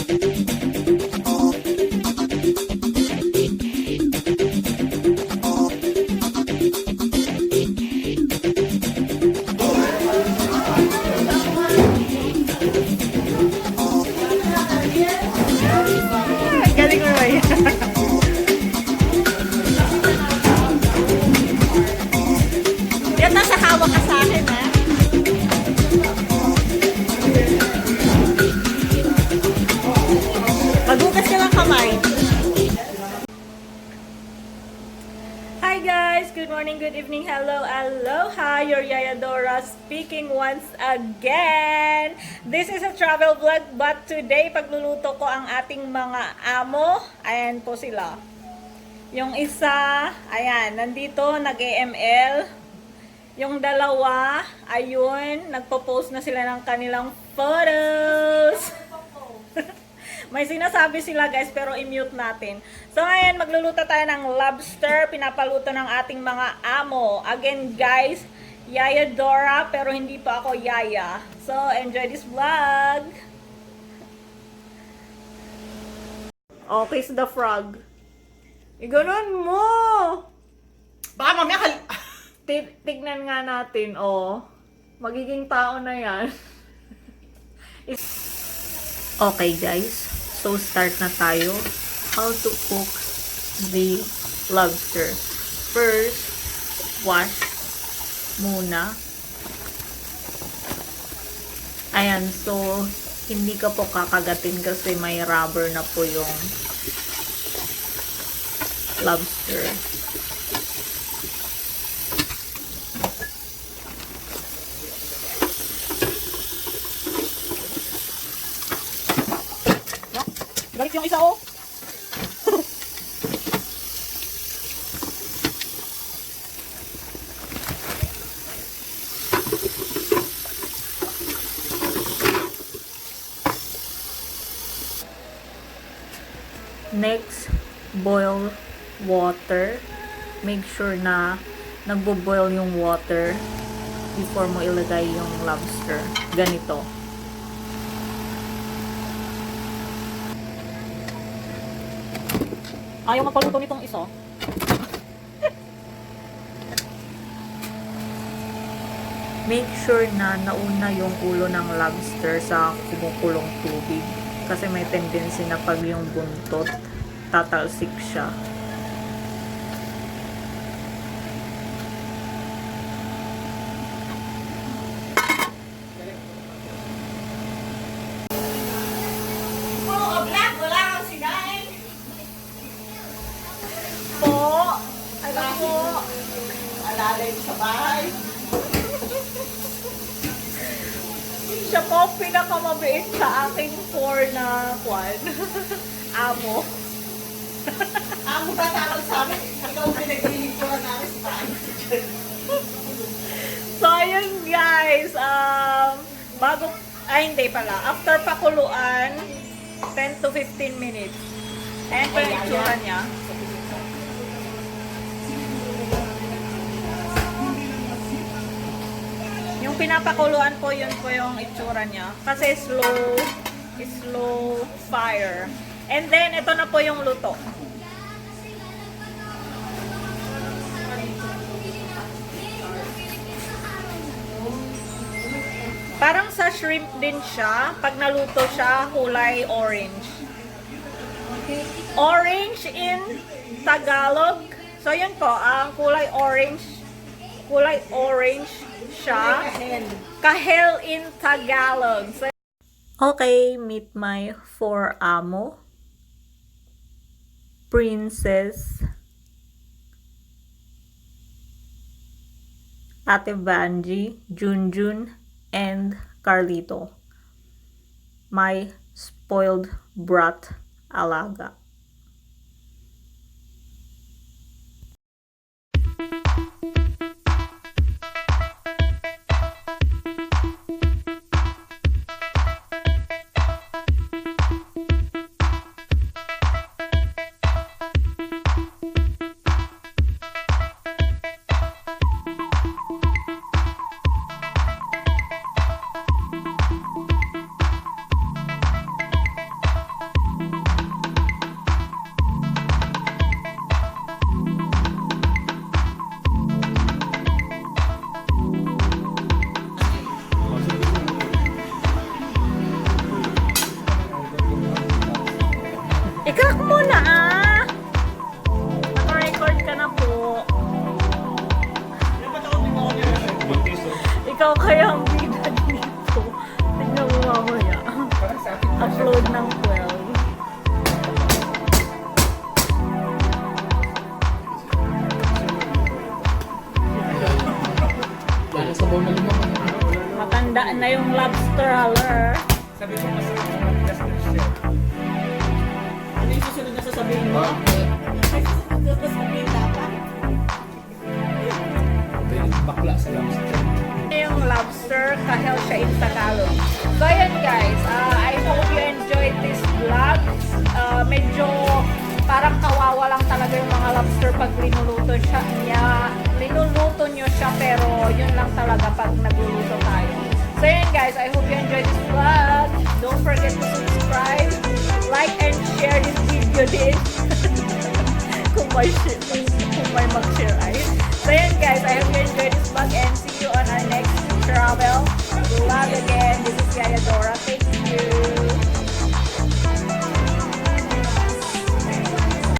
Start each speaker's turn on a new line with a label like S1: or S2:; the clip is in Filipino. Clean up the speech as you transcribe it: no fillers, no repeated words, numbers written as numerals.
S1: Galing mo ba yan? Yan, nasa hawak ka sa akin, ha? Maghugas ka ng kamay. Hi guys! Good morning, good evening, hello, aloha! Your Yaya Dora speaking once again. This is a travel vlog, but today pagluluto ko ang ating mga amo. Ayan po sila. Yung isa, ayan, nandito, nag-AML. Yung dalawa, ayun, nagpo-post na sila ng kanilang photos. May sinasabi sila guys, pero i-mute natin. So ngayon, magluluto tayo ng lobster. Pinapaluto ng ating mga amo. Again guys, Yaya Dora, pero hindi pa ako Yaya. So enjoy this vlog. Oh, kiss the frog. Iganon mo!
S2: Baka mamaya
S1: Tignan nga natin, oh. Magiging tao na yan. Okay guys, so start na tayo. How to cook the lobster. First, wash muna. Ayan, so hindi ka po kakagatin kasi may rubber na po yung lobster.
S2: galit yung isa, oh.
S1: Next, boil water. Make sure na nagbo-boil yung water before mo ilagay yung lobster. Ganito.
S2: Ayaw magpaluto nitong isa.
S1: Make sure na nauna yung ulo ng lobster sa kumukulong tubig. Kasi may tendency na pag yung buntot, tatalsik siya.
S2: Sa bahay.
S1: Siya po pinakamabait sa aking na kwan. Amo.
S2: Amo ba tawag sa amin? Ikaw pinaglilingkuran namin sa bahay.
S1: So, ayun guys. Bago, hindi pala. After pakuluan, 10 to 15 minutes. Ayan po yung itsura niya. Yung pinapakuluan po, yun po yung itsura niya. Kasi slow fire. And then, ito na po yung luto. Parang sa shrimp din siya. Pag naluto siya, kulay orange. Orange in Tagalog. So, yun po. Ang kulay orange siya. Kahel in Tagalog. So, okay, meet my four amo. Princess. Ate Vanji, Junjun, and Carlito. My spoiled brat alaga. Ikak mo na ah! Naka-record ka na po.
S2: Dapat ako di mo ako niya.
S1: Ikaw kaya ang bida dito. Tignan mo mamaya.
S2: Parang sa akin.
S1: Upload ng 12.
S3: Lalo sa bawal na lumang.
S1: Matanda na yung lobster haler.
S2: Sabi ko mas matigas na siya. Ano yung susunod na sasabihin mo? May susunod na sasabihin dapat.
S3: Bakla sa lobster.
S1: Yung lobster, kahel siya in Tagalog. So ayan guys, I hope you enjoyed this vlog. Medyo parang kawawa lang talaga yung mga lobster pag linuluto nyo siya, pero yun lang talaga pag nagluluto tayo. So ayan guys, I hope you enjoyed this vlog. Don't forget to subscribe, like and share this video din. kung may mag-share ay. So ayan guys, I hope you enjoyed this vlog and see you on our next travel vlog again. This is Yaya Dora. Thank